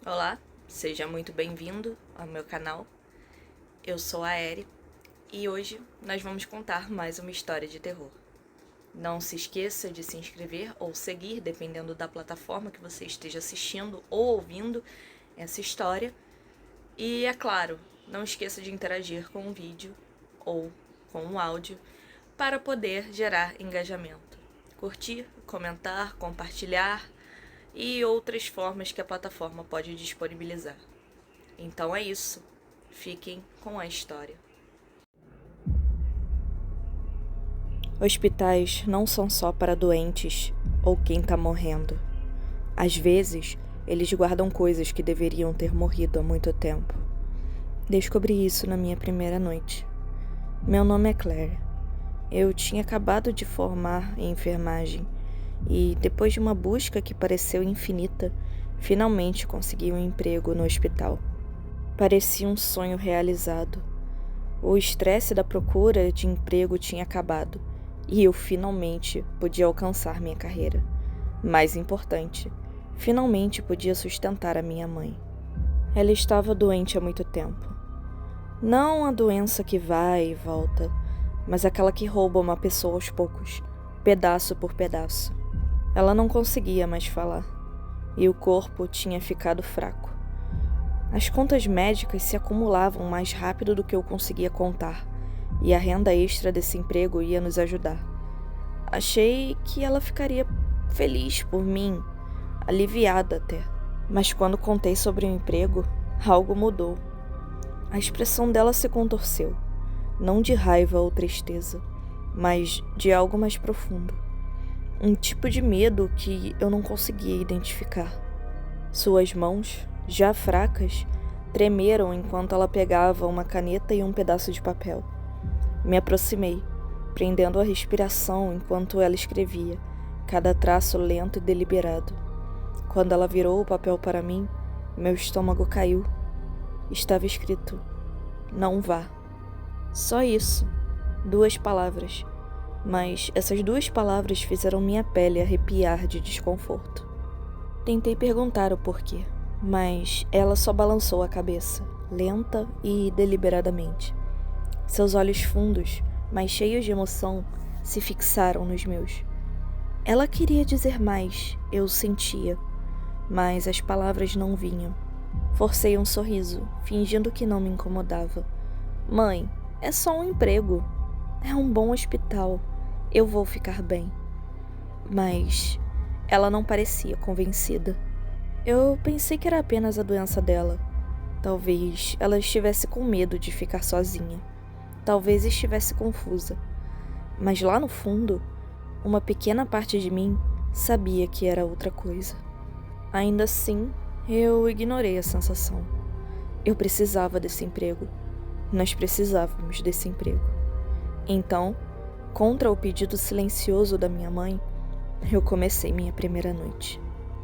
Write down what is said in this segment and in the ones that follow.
Olá, seja muito bem-vindo ao meu canal. Eu sou a Eri e hoje nós vamos contar mais uma história de terror. Não se esqueça de se inscrever ou seguir, dependendo da plataforma que você esteja assistindo ou ouvindo essa história. E, é claro, não esqueça de interagir com o vídeo ou com o áudio para poder gerar engajamento. Curtir, comentar, compartilhar e outras formas que a plataforma pode disponibilizar. Então é isso. Fiquem com a história. Hospitais não são só para doentes ou quem tá morrendo. Às vezes, eles guardam coisas que deveriam ter morrido há muito tempo. Descobri isso na minha primeira noite. Meu nome é Claire. Eu tinha acabado de formar em enfermagem e, depois de uma busca que pareceu infinita, finalmente consegui um emprego no hospital. Parecia um sonho realizado. O estresse da procura de emprego tinha acabado e eu finalmente podia alcançar minha carreira. Mais importante, finalmente podia sustentar a minha mãe. Ela estava doente há muito tempo. Não a doença que vai e volta, mas aquela que rouba uma pessoa aos poucos, pedaço por pedaço. Ela não conseguia mais falar e o corpo tinha ficado fraco. As contas médicas se acumulavam mais rápido do que eu conseguia contar, e a renda extra desse emprego ia nos ajudar. Achei que ela ficaria feliz por mim, aliviada até. Mas quando contei sobre o emprego, algo mudou. A expressão dela se contorceu, não de raiva ou tristeza, mas de algo mais profundo. Um tipo de medo que eu não conseguia identificar. Suas mãos, já fracas, tremeram enquanto ela pegava uma caneta e um pedaço de papel. Me aproximei, prendendo a respiração enquanto ela escrevia, cada traço lento e deliberado. Quando ela virou o papel para mim, meu estômago caiu. Estava escrito: "Não vá". Só isso, 2 palavras, mas essas 2 palavras fizeram minha pele arrepiar de desconforto. Tentei perguntar o porquê, mas ela só balançou a cabeça, lenta e deliberadamente. Seus olhos fundos, mas cheios de emoção, se fixaram nos meus. Ela queria dizer mais, eu sentia, mas as palavras não vinham. Forcei um sorriso, fingindo que não me incomodava. "Mãe, é só um emprego. É um bom hospital. Eu vou ficar bem." Mas ela não parecia convencida. Eu pensei que era apenas a doença dela. Talvez ela estivesse com medo de ficar sozinha. Talvez estivesse confusa. Mas lá no fundo, uma pequena parte de mim sabia que era outra coisa. Ainda assim, eu ignorei a sensação. Eu precisava desse emprego. Nós precisávamos desse emprego. Então, contra o pedido silencioso da minha mãe, eu comecei minha primeira noite.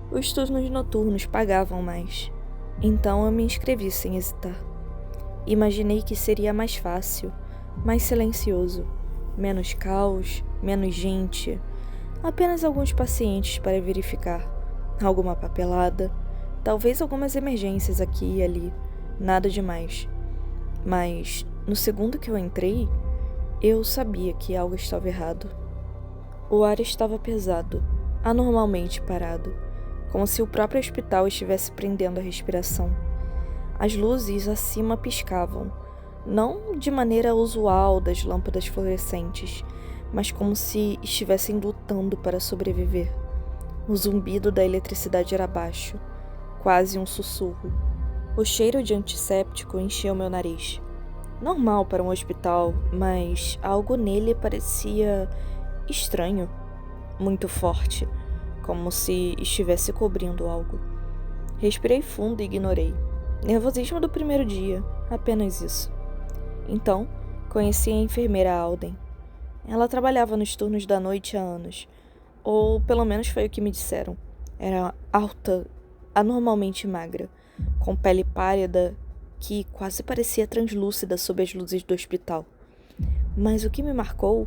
Os turnos noturnos pagavam mais, então eu me inscrevi sem hesitar. Imaginei que seria mais fácil, mais silencioso, menos caos, menos gente, apenas alguns pacientes para verificar, alguma papelada, talvez algumas emergências aqui e ali, nada demais. Mas, no segundo que eu entrei, eu sabia que algo estava errado. O ar estava pesado, anormalmente parado, como se o próprio hospital estivesse prendendo a respiração. As luzes acima piscavam, não de maneira usual das lâmpadas fluorescentes, mas como se estivessem lutando para sobreviver. O zumbido da eletricidade era baixo, quase um sussurro. O cheiro de antisséptico encheu meu nariz. Normal para um hospital, mas algo nele parecia estranho, muito forte, como se estivesse cobrindo algo. Respirei fundo e ignorei. Nervosismo do primeiro dia, apenas isso. Então, conheci a enfermeira Alden. Ela trabalhava nos turnos da noite há anos, ou pelo menos foi o que me disseram. Era alta, anormalmente magra, com pele pálida que quase parecia translúcida sob as luzes do hospital. Mas o que me marcou,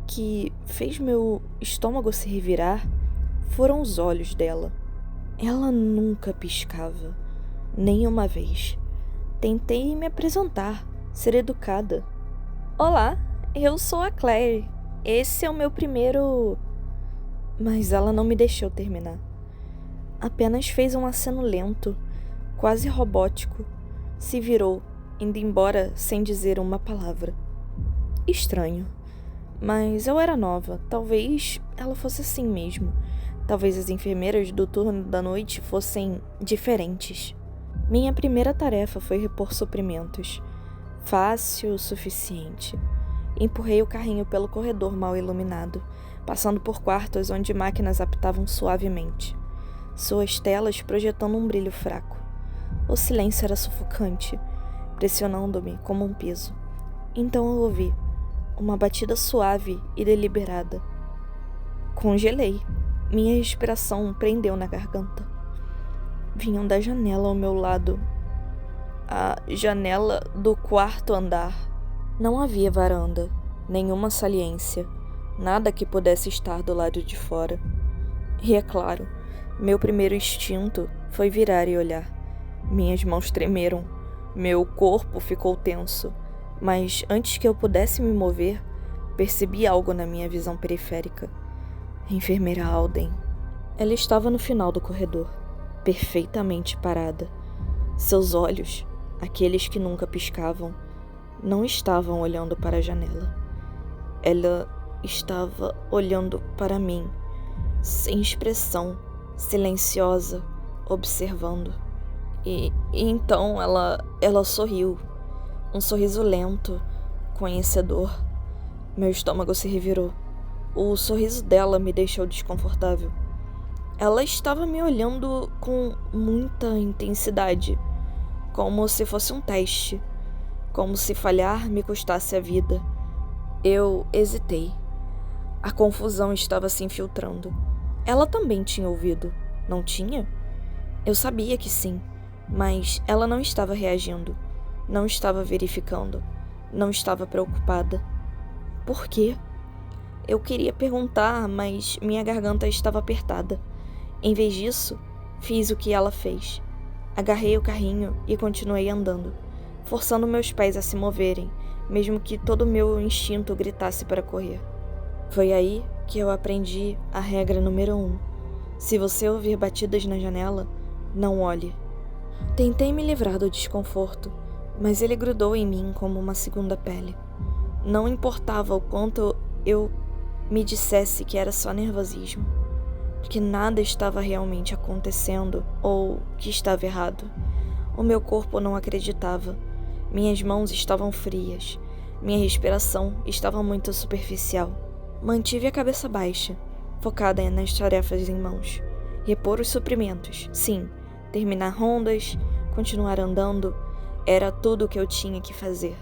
que fez meu estômago se revirar, foram os olhos dela. Ela nunca piscava. Nenhuma vez. Tentei me apresentar, ser educada. Olá, eu sou a Claire. Esse é o meu primeiro... Mas ela não me deixou terminar. Apenas fez um aceno lento, quase robótico. Se virou, indo embora sem dizer uma palavra. Estranho. Mas eu era nova. Talvez ela fosse assim mesmo. Talvez as enfermeiras do turno da noite fossem diferentes. Minha primeira tarefa foi repor suprimentos. Fácil o suficiente. Empurrei o carrinho pelo corredor mal iluminado, passando por quartos onde máquinas apitavam suavemente, suas telas projetando um brilho fraco. O silêncio era sufocante, pressionando-me como um peso. Então eu ouvi uma batida suave e deliberada. Congelei. Minha respiração prendeu na garganta. Vinham da janela ao meu lado. A janela do quarto andar. Não havia varanda, nenhuma saliência, nada que pudesse estar do lado de fora. E é claro, meu primeiro instinto foi virar e olhar. Minhas mãos tremeram, meu corpo ficou tenso, mas antes que eu pudesse me mover, percebi algo na minha visão periférica. A enfermeira Alden. Ela estava no final do corredor, perfeitamente parada. Seus olhos, aqueles que nunca piscavam, não estavam olhando para a janela. Ela estava olhando para mim, sem expressão, silenciosa, observando. E então ela sorriu, um sorriso lento, conhecedor. Meu estômago se revirou. O sorriso dela me deixou desconfortável. Ela estava me olhando com muita intensidade, como se fosse um teste, como se falhar me custasse a vida. Eu hesitei. A confusão estava se infiltrando. Ela também tinha ouvido, não tinha? Eu sabia que sim, mas ela não estava reagindo, não estava verificando, não estava preocupada. Por quê? Eu queria perguntar, mas minha garganta estava apertada. Em vez disso, fiz o que ela fez. Agarrei o carrinho e continuei andando, forçando meus pés a se moverem, mesmo que todo o meu instinto gritasse para correr. Foi aí que eu aprendi a regra número 1. Se você ouvir batidas na janela, não olhe. Tentei me livrar do desconforto, mas ele grudou em mim como uma segunda pele. Não importava o quanto eu me dissesse que era só nervosismo, que nada estava realmente acontecendo ou que estava errado. O meu corpo não acreditava. Minhas mãos estavam frias. Minha respiração estava muito superficial. Mantive a cabeça baixa, focada nas tarefas em mãos. Repor os suprimentos, sim. Terminar rondas, continuar andando, era tudo o que eu tinha que fazer.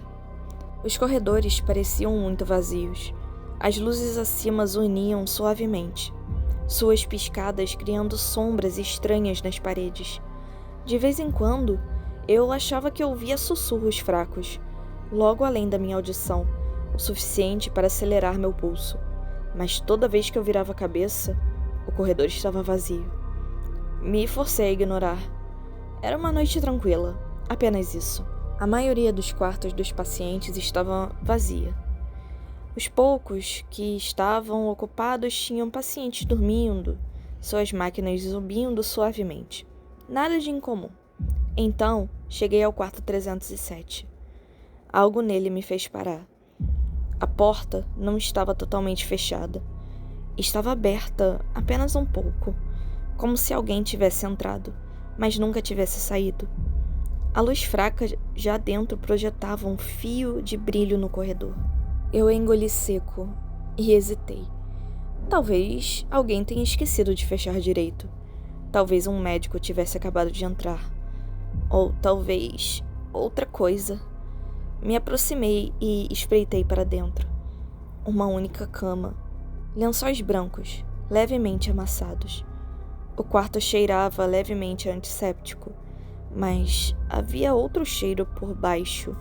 Os corredores pareciam muito vazios. As luzes acima zuniam suavemente, suas piscadas criando sombras estranhas nas paredes. De vez em quando, eu achava que ouvia sussurros fracos, logo além da minha audição, o suficiente para acelerar meu pulso. Mas toda vez que eu virava a cabeça, o corredor estava vazio. Me forcei a ignorar. Era uma noite tranquila, apenas isso. A maioria dos quartos dos pacientes estava vazia. Os poucos que estavam ocupados tinham pacientes dormindo, suas máquinas zumbindo suavemente. Nada de incomum. Então, cheguei ao quarto 307. Algo nele me fez parar. A porta não estava totalmente fechada. Estava aberta apenas um pouco, como se alguém tivesse entrado, mas nunca tivesse saído. A luz fraca já dentro projetava um fio de brilho no corredor. Eu engoli seco e hesitei. Talvez alguém tenha esquecido de fechar direito. Talvez um médico tivesse acabado de entrar. Ou talvez outra coisa. Me aproximei e espreitei para dentro. Uma única cama. Lençóis brancos, levemente amassados. O quarto cheirava levemente a antisséptico, mas havia outro cheiro por baixo.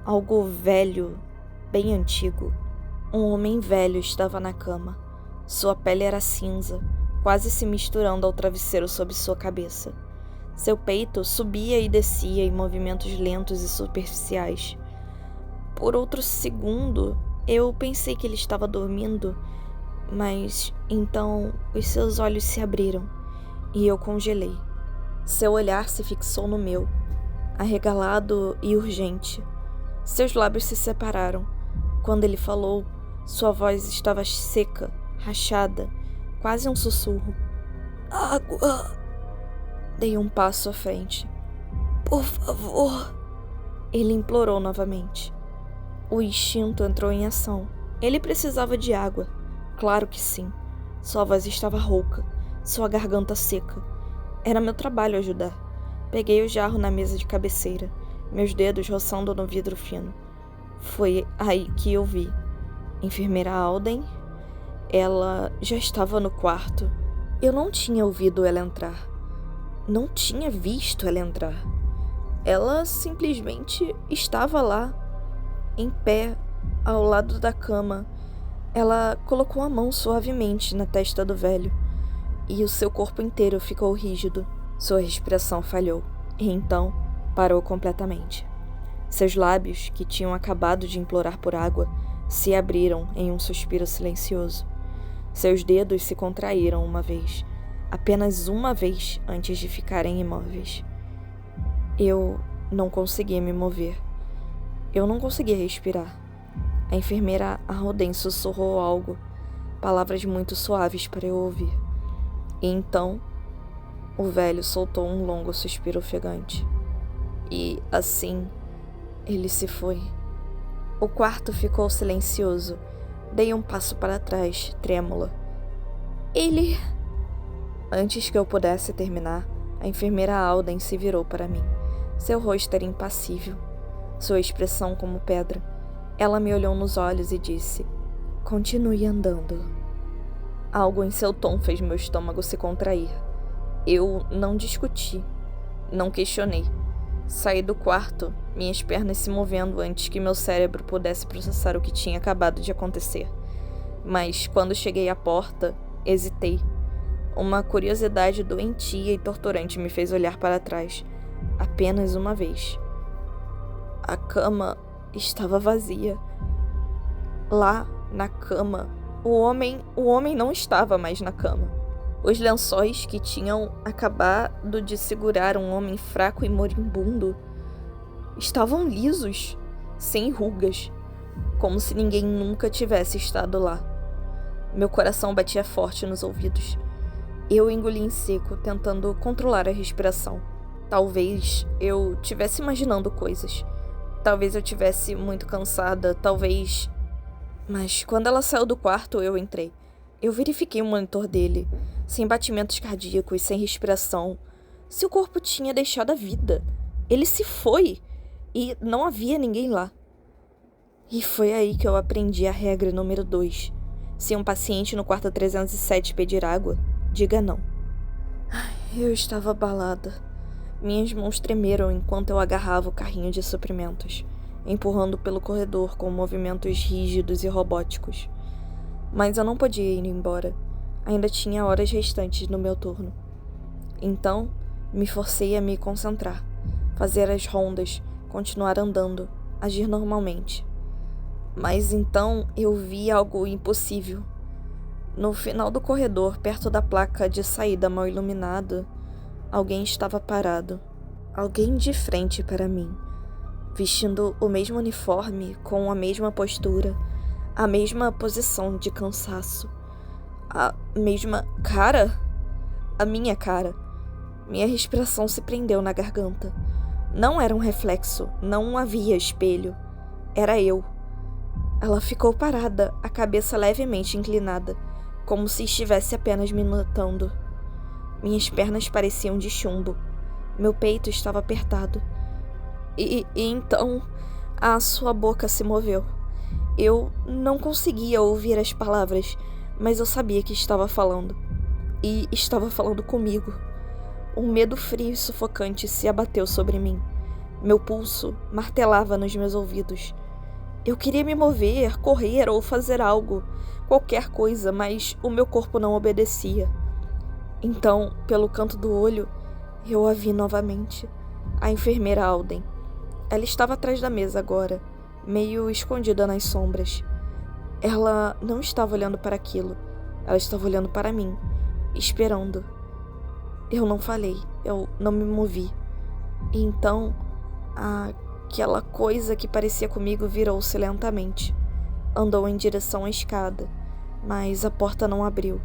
Algo velho, bem antigo. Um homem velho estava na cama. Sua pele era cinza, quase se misturando ao travesseiro sob sua cabeça. Seu peito subia e descia em movimentos lentos e superficiais. Por outro segundo, eu pensei que ele estava dormindo, mas então os seus olhos se abriram e eu congelei. Seu olhar se fixou no meu, arregalado e urgente. Seus lábios se separaram. Quando ele falou, sua voz estava seca, rachada, quase um sussurro. Água! Dei um passo à frente. Por favor! Ele implorou novamente. O instinto entrou em ação. Ele precisava de água. Claro que sim. Sua voz estava rouca, sua garganta seca. Era meu trabalho ajudar. Peguei o jarro na mesa de cabeceira, meus dedos roçando no vidro fino. Foi aí que eu vi. Enfermeira Alden. Ela já estava no quarto. Eu não tinha ouvido ela entrar. Não tinha visto ela entrar. Ela simplesmente estava lá, em pé, ao lado da cama. Ela colocou a mão suavemente na testa do velho, e o seu corpo inteiro ficou rígido. Sua respiração falhou, e então parou completamente. Seus lábios, que tinham acabado de implorar por água, se abriram em um suspiro silencioso. Seus dedos se contraíram uma vez, apenas uma vez antes de ficarem imóveis. Eu não conseguia me mover. Eu não conseguia respirar. A enfermeira Alden sussurrou algo, palavras muito suaves para eu ouvir. E então, o velho soltou um longo suspiro ofegante. E, assim, ele se foi. O quarto ficou silencioso. Dei um passo para trás, trêmula. Ele... Antes que eu pudesse terminar, a enfermeira Alden se virou para mim. Seu rosto era impassível, sua expressão como pedra. Ela me olhou nos olhos e disse: "Continue andando." Algo em seu tom fez meu estômago se contrair. Eu não discuti, não questionei. Saí do quarto, minhas pernas se movendo antes que meu cérebro pudesse processar o que tinha acabado de acontecer. Mas quando cheguei à porta, hesitei. Uma curiosidade doentia e torturante me fez olhar para trás, apenas uma vez. A cama estava vazia. Lá, na cama, o homem não estava mais na cama. Os lençóis que tinham acabado de segurar um homem fraco e moribundo estavam lisos, sem rugas, como se ninguém nunca tivesse estado lá. Meu coração batia forte nos ouvidos. Eu engoli em seco, tentando controlar a respiração. Talvez eu estivesse imaginando coisas. Talvez eu estivesse muito cansada, talvez... Mas quando ela saiu do quarto, eu entrei. Eu verifiquei o monitor dele, sem batimentos cardíacos, sem respiração. Seu corpo tinha deixado a vida. Ele se foi e não havia ninguém lá. E foi aí que eu aprendi a regra número 2. Se um paciente no quarto 307 pedir água, diga não. Eu estava abalada. Minhas mãos tremeram enquanto eu agarrava o carrinho de suprimentos, empurrando pelo corredor com movimentos rígidos e robóticos. Mas eu não podia ir embora. Ainda tinha horas restantes no meu turno. Então, me forcei a me concentrar, fazer as rondas, continuar andando, agir normalmente. Mas então eu vi algo impossível. No final do corredor, perto da placa de saída mal iluminada, alguém estava parado. Alguém de frente para mim, vestindo o mesmo uniforme, com a mesma postura, a mesma posição de cansaço. A mesma cara? A minha cara. Minha respiração se prendeu na garganta. Não era um reflexo, não havia espelho. Era eu. Ela ficou parada, a cabeça levemente inclinada, como se estivesse apenas me notando. Minhas pernas pareciam de chumbo. Meu peito estava apertado. E então, a sua boca se moveu. Eu não conseguia ouvir as palavras, mas eu sabia que estava falando. E estava falando comigo. Um medo frio e sufocante se abateu sobre mim. Meu pulso martelava nos meus ouvidos. Eu queria me mover, correr ou fazer algo, qualquer coisa, mas o meu corpo não obedecia. Então, pelo canto do olho, Eu a vi novamente. A enfermeira Alden. Ela estava atrás da mesa agora, meio escondida nas sombras. Ela não estava olhando para aquilo. Ela estava olhando para mim, esperando. Eu não falei, eu não me movi. E então, aquela coisa que parecia comigo virou-se lentamente. Andou em direção à escada, mas a porta não abriu.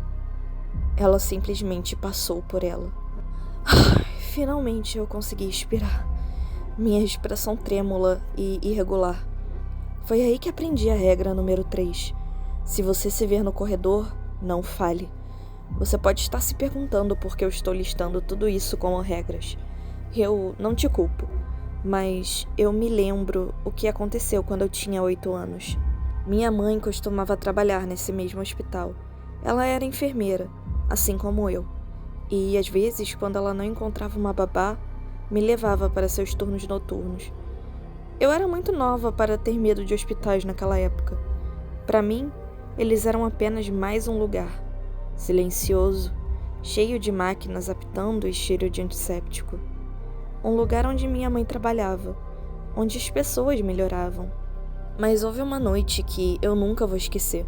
Ela simplesmente passou por ela. Finalmente eu consegui expirar. Minha respiração trêmula e irregular. Foi aí que aprendi a regra número 3. Se você se ver no corredor, não fale. Você pode estar se perguntando por que eu estou listando tudo isso como regras. Eu não te culpo, mas eu me lembro o que aconteceu quando eu tinha 8 anos. Minha mãe costumava trabalhar nesse mesmo hospital. Ela era enfermeira, assim como eu. E, às vezes, quando ela não encontrava uma babá, me levava para seus turnos noturnos. Eu era muito nova para ter medo de hospitais naquela época. Para mim, eles eram apenas mais um lugar, silencioso, cheio de máquinas apitando e cheiro de antisséptico. Um lugar onde minha mãe trabalhava, onde as pessoas melhoravam. Mas houve uma noite que eu nunca vou esquecer.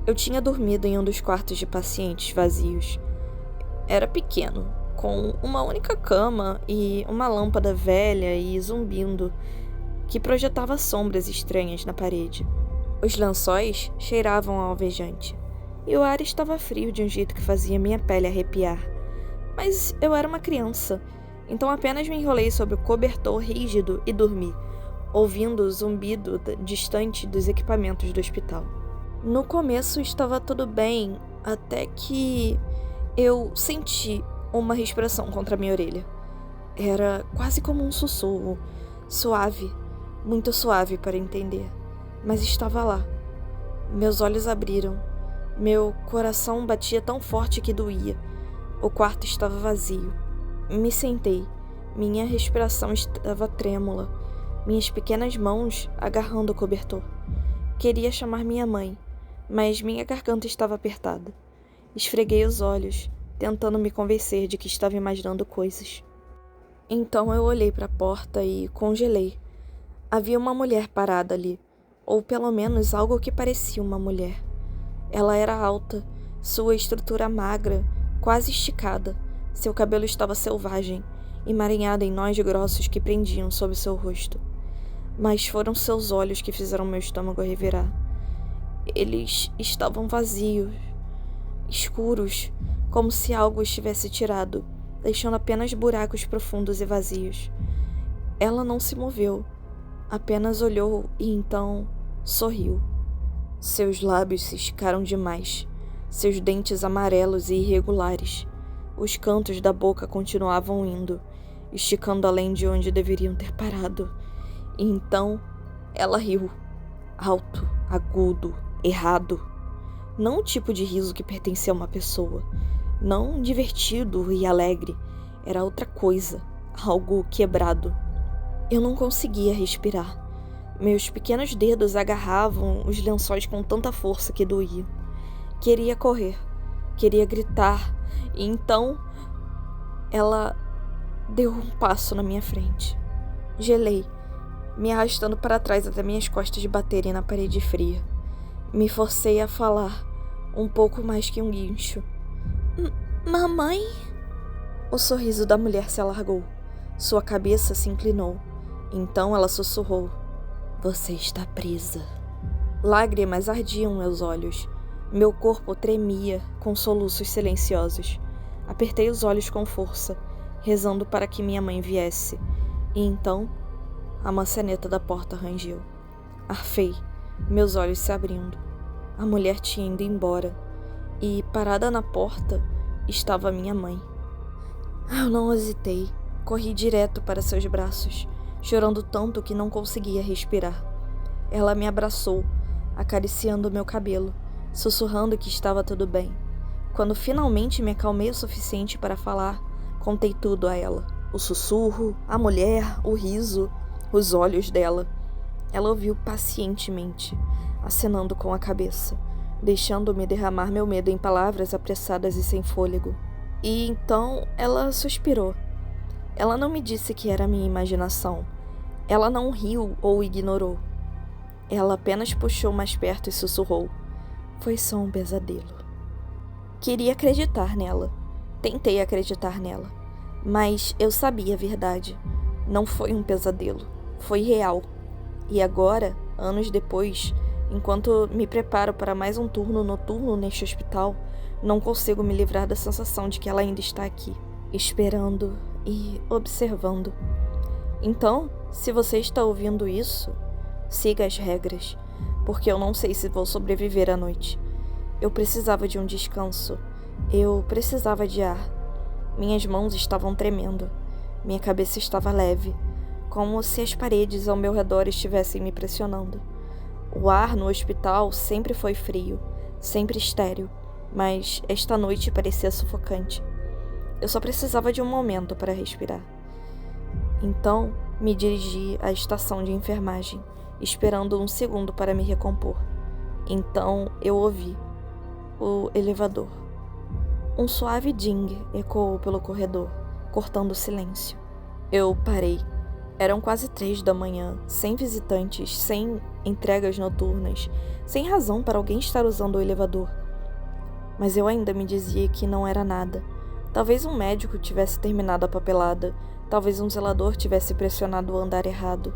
Eu tinha dormido em um dos quartos de pacientes vazios. Era pequeno, com uma única cama e uma lâmpada velha e zumbindo, que projetava sombras estranhas na parede. Os lençóis cheiravam a alvejante, e o ar estava frio de um jeito que fazia minha pele arrepiar. Mas eu era uma criança, então apenas me enrolei sobre o cobertor rígido e dormi, ouvindo o zumbido distante dos equipamentos do hospital. No começo estava tudo bem, até que eu senti uma respiração contra minha orelha. Era quase como um sussurro, suave, muito suave para entender, mas estava lá. Meus olhos abriram. Meu coração batia tão forte que doía. O quarto estava vazio. Me sentei. Minha respiração estava trêmula. Minhas pequenas mãos agarrando o cobertor. Queria chamar minha mãe, mas minha garganta estava apertada. Esfreguei os olhos, tentando me convencer de que estava imaginando coisas. Então eu olhei para a porta e congelei. Havia uma mulher parada ali, ou pelo menos algo que parecia uma mulher. Ela era alta, sua estrutura magra, quase esticada. Seu cabelo estava selvagem, emaranhado em nós grossos que prendiam sob seu rosto. Mas foram seus olhos que fizeram meu estômago revirar. Eles estavam vazios, escuros, como se algo estivesse tirado, deixando apenas buracos profundos e vazios. Ela não se moveu, apenas olhou e então sorriu. Seus lábios se esticaram demais, seus dentes amarelos e irregulares. Os cantos da boca continuavam indo, esticando além de onde deveriam ter parado. E então ela riu, alto, agudo, errado. Não o tipo de riso que pertencia a uma pessoa. Não divertido e alegre. Era outra coisa, algo quebrado. Eu não conseguia respirar. Meus pequenos dedos agarravam os lençóis com tanta força que doía. Queria correr, queria gritar, e então ela deu um passo na minha frente. Gelei, me arrastando para trás até minhas costas baterem na parede fria. Me forcei a falar, um pouco mais que um guincho. Mamãe? O sorriso da mulher se alargou. Sua cabeça se inclinou. Então ela sussurrou. Você está presa. Lágrimas ardiam meus olhos. Meu corpo tremia com soluços silenciosos. Apertei os olhos com força, rezando para que minha mãe viesse. E então, a maçaneta da porta rangiu. Arfei, meus olhos se abrindo. A mulher tinha ido embora. E, parada na porta, estava minha mãe. Eu não hesitei. Corri direto para seus braços, chorando tanto que não conseguia respirar. Ela me abraçou, acariciando meu cabelo, sussurrando que estava tudo bem. Quando finalmente me acalmei o suficiente para falar, contei tudo a ela. O sussurro, a mulher, o riso, os olhos dela. Ela ouviu pacientemente, acenando com a cabeça, deixando-me derramar meu medo em palavras apressadas e sem fôlego. E então ela suspirou. Ela não me disse que era minha imaginação. Ela não riu ou ignorou. Ela apenas puxou mais perto e sussurrou. Foi só um pesadelo. Queria acreditar nela. Tentei acreditar nela. Mas eu sabia a verdade. Não foi um pesadelo. Foi real. E agora, anos depois, enquanto me preparo para mais um turno noturno neste hospital, não consigo me livrar da sensação de que ela ainda está aqui, esperando e observando. Então, se você está ouvindo isso, siga as regras, porque eu não sei se vou sobreviver à noite. Eu precisava de um descanso. Eu precisava de ar. Minhas mãos estavam tremendo. Minha cabeça estava leve, como se as paredes ao meu redor estivessem me pressionando. O ar no hospital sempre foi frio, sempre estéril, mas esta noite parecia sufocante. Eu só precisava de um momento para respirar. Então, me dirigi à estação de enfermagem, esperando um segundo para me recompor. Então, eu ouvi o elevador. Um suave ding ecoou pelo corredor, cortando o silêncio. Eu parei. Eram quase 3 da manhã, sem visitantes, sem entregas noturnas, sem razão para alguém estar usando o elevador. Mas eu ainda me dizia que não era nada. Talvez um médico tivesse terminado a papelada, talvez um zelador tivesse pressionado o andar errado.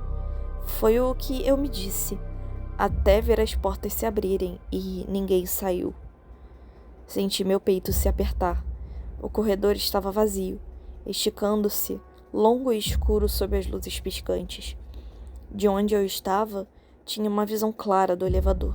Foi o que eu me disse, até ver as portas se abrirem e ninguém saiu. Senti meu peito se apertar. O corredor estava vazio, esticando-se, longo e escuro sob as luzes piscantes. De onde eu estava, tinha uma visão clara do elevador.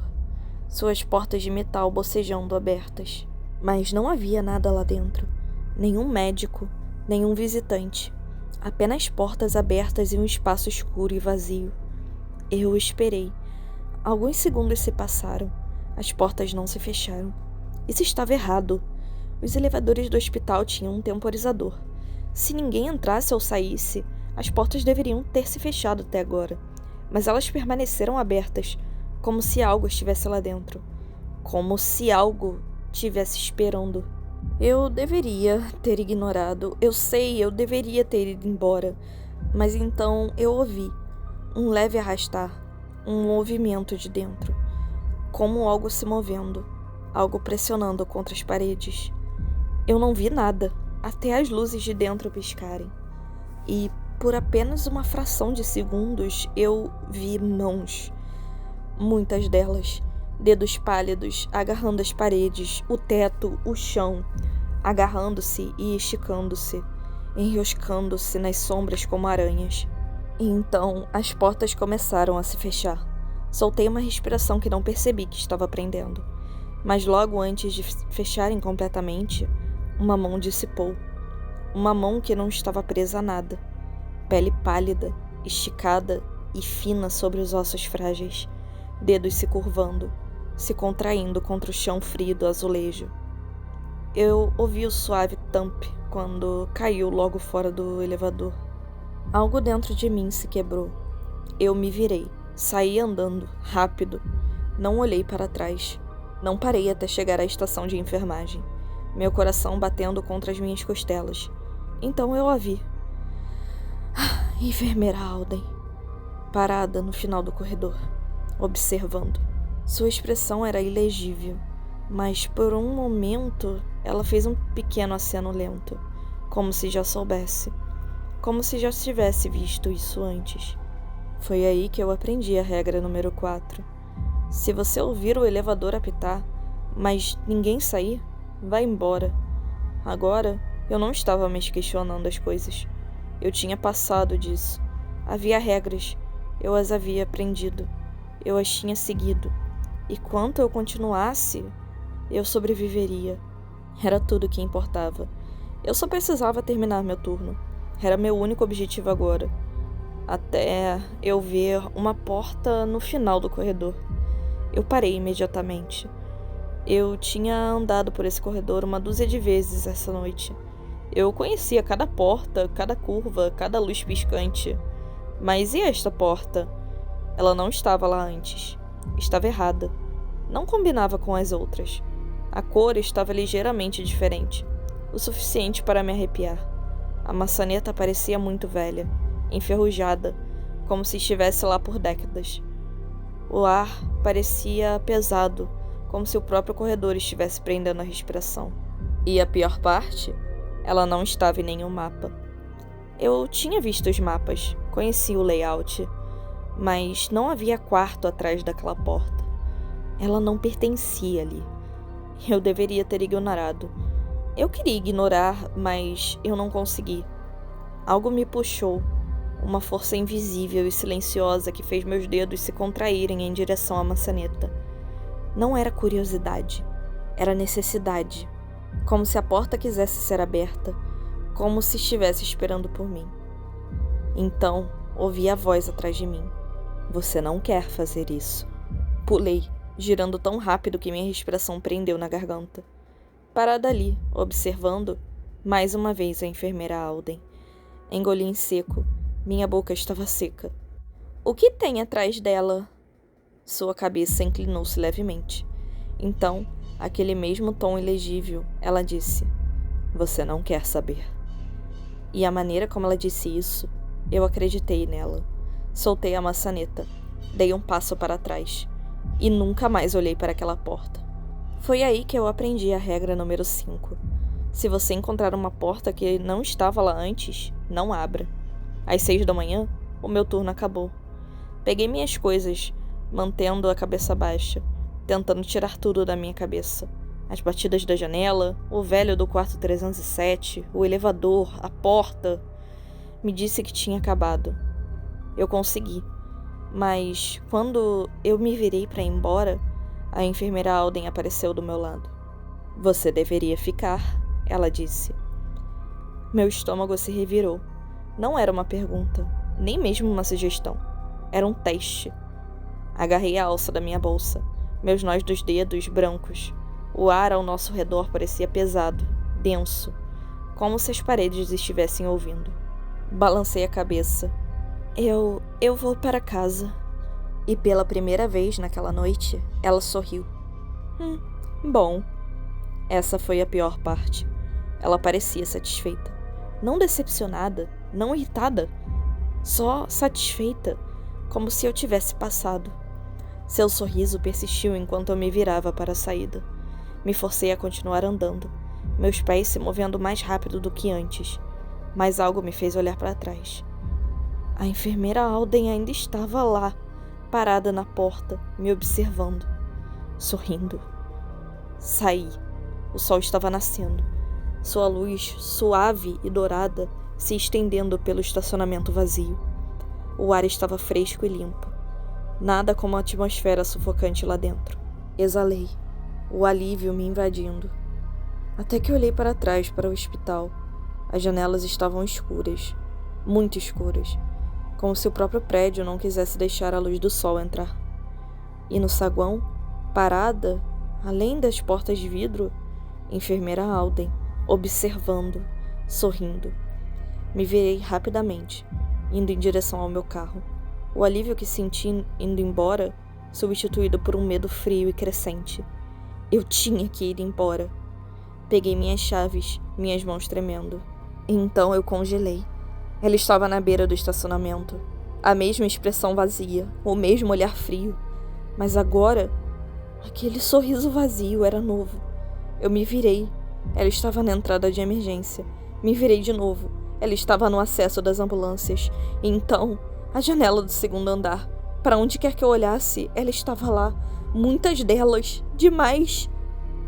Suas portas de metal bocejando abertas. Mas não havia nada lá dentro. Nenhum médico, nenhum visitante. Apenas portas abertas e um espaço escuro e vazio. Eu esperei. Alguns segundos se passaram. As portas não se fecharam. Isso estava errado. Os elevadores do hospital tinham um temporizador. Se ninguém entrasse ou saísse, as portas deveriam ter se fechado até agora. Mas elas permaneceram abertas, como se algo estivesse lá dentro. Como se algo estivesse esperando. Eu deveria ter ignorado. Eu sei, eu deveria ter ido embora. Mas então eu ouvi um leve arrastar, um movimento de dentro. Como algo se movendo, algo pressionando contra as paredes. Eu não vi nada, até as luzes de dentro piscarem. E, por apenas uma fração de segundos, eu vi mãos. Muitas delas, dedos pálidos, agarrando as paredes, o teto, o chão, agarrando-se e esticando-se, enroscando-se nas sombras como aranhas. E então, as portas começaram a se fechar. Soltei uma respiração que não percebi que estava prendendo. Mas logo antes de fecharem completamente, uma mão dissipou. Uma mão que não estava presa a nada. Pele pálida, esticada e fina sobre os ossos frágeis. Dedos se curvando, se contraindo contra o chão frio do azulejo. Eu ouvi o suave thump quando caiu logo fora do elevador. Algo dentro de mim se quebrou. Eu me virei, saí andando, rápido. Não olhei para trás. Não parei até chegar à estação de enfermagem. Meu coração batendo contra as minhas costelas. Então eu a vi. Enfermeira Alden, parada no final do corredor, observando. Sua expressão era ilegível, mas por um momento ela fez um pequeno aceno lento, como se já soubesse, como se já tivesse visto isso antes. Foi aí que eu aprendi a regra número 4. Se você ouvir o elevador apitar, mas ninguém sair, vá embora. Agora, eu não estava mais questionando as coisas. Eu tinha passado disso. Havia regras. Eu as havia aprendido. Eu as tinha seguido. E quanto eu continuasse, eu sobreviveria. Era tudo o que importava. Eu só precisava terminar meu turno. Era meu único objetivo agora. Até eu ver uma porta no final do corredor. Eu parei imediatamente. Eu tinha andado por esse corredor uma dúzia de vezes essa noite. Eu conhecia cada porta, cada curva, cada luz piscante. Mas e esta porta? Ela não estava lá antes. Estava errada. Não combinava com as outras. A cor estava ligeiramente diferente. O suficiente para me arrepiar. A maçaneta parecia muito velha, enferrujada, como se estivesse lá por décadas. O ar parecia pesado, como se o próprio corredor estivesse prendendo a respiração. E a pior parte? Ela não estava em nenhum mapa. Eu tinha visto os mapas, conhecia o layout, mas não havia quarto atrás daquela porta. Ela não pertencia ali. Eu deveria ter ignorado. Eu queria ignorar, mas eu não consegui. Algo me puxou, uma força invisível e silenciosa que fez meus dedos se contraírem em direção à maçaneta. Não era curiosidade, era necessidade. Como se a porta quisesse ser aberta, como se estivesse esperando por mim. Então, ouvi a voz atrás de mim. Você não quer fazer isso. Pulei, girando tão rápido que minha respiração prendeu na garganta. Parada ali, observando, mais uma vez a enfermeira Alden. Engoli em seco. Minha boca estava seca. O que tem atrás dela? Sua cabeça inclinou-se levemente. Então, aquele mesmo tom ilegível, ela disse: Você não quer saber. E a maneira como ela disse isso, eu acreditei nela. Soltei a maçaneta, dei um passo para trás e nunca mais olhei para aquela porta. Foi aí que eu aprendi a regra número 5. Se você encontrar uma porta que não estava lá antes, não abra. Às 6 da manhã, o meu turno acabou. Peguei minhas coisas, mantendo a cabeça baixa, tentando tirar tudo da minha cabeça. As batidas da janela, o velho do quarto 307, o elevador, a porta. Me disse que tinha acabado. Eu consegui. Mas, quando eu me virei para ir embora, a enfermeira Alden apareceu do meu lado. Você deveria ficar, ela disse. Meu estômago se revirou. Não era uma pergunta, nem mesmo uma sugestão. Era um teste. Agarrei a alça da minha bolsa, meus nós dos dedos brancos. O ar ao nosso redor parecia pesado, denso, como se as paredes estivessem ouvindo. Balancei a cabeça. Eu vou para casa. E pela primeira vez naquela noite, ela sorriu. Bom. Essa foi a pior parte. Ela parecia satisfeita. Não decepcionada, não irritada. Só satisfeita, como se eu tivesse passado. Seu sorriso persistiu enquanto eu me virava para a saída. Me forcei a continuar andando, meus pés se movendo mais rápido do que antes. Mas algo me fez olhar para trás. A enfermeira Alden ainda estava lá, parada na porta, me observando, sorrindo. Saí. O sol estava nascendo, sua luz suave e dourada se estendendo pelo estacionamento vazio. O ar estava fresco e limpo. Nada como a atmosfera sufocante lá dentro. Exalei, o alívio me invadindo. Até que olhei para trás para o hospital. As janelas estavam escuras, muito escuras, como se o próprio prédio não quisesse deixar a luz do sol entrar. E no saguão, parada, além das portas de vidro, enfermeira Alden, observando, sorrindo. Me virei rapidamente, indo em direção ao meu carro. O alívio que senti indo embora, substituído por um medo frio e crescente. Eu tinha que ir embora. Peguei minhas chaves, minhas mãos tremendo. E então eu congelei. Ela estava na beira do estacionamento. A mesma expressão vazia, o mesmo olhar frio. Mas agora, aquele sorriso vazio era novo. Eu me virei. Ela estava na entrada de emergência. Me virei de novo. Ela estava no acesso das ambulâncias. E então, a janela do segundo andar. Para onde quer que eu olhasse, ela estava lá. Muitas delas. Demais.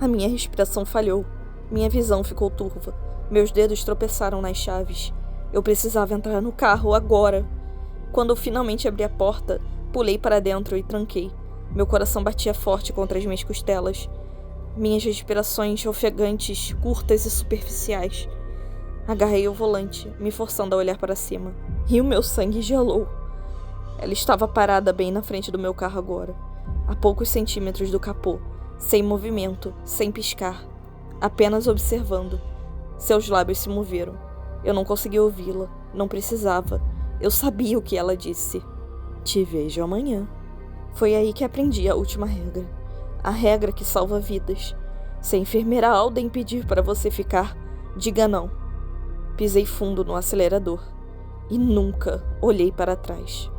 A minha respiração falhou. Minha visão ficou turva. Meus dedos tropeçaram nas chaves. Eu precisava entrar no carro agora. Quando eu finalmente abri a porta, pulei para dentro e tranquei. Meu coração batia forte contra as minhas costelas. Minhas respirações ofegantes, curtas e superficiais. Agarrei o volante, me forçando a olhar para cima. E o meu sangue gelou. Ela estava parada bem na frente do meu carro agora, a poucos centímetros do capô, sem movimento, sem piscar, apenas observando. Seus lábios se moveram. Eu não conseguia ouvi-la, não precisava. Eu sabia o que ela disse. Te vejo amanhã. Foi aí que aprendi a última regra. A regra que salva vidas. Se a enfermeira Alden pedir para você ficar, diga não. Pisei fundo no acelerador e nunca olhei para trás.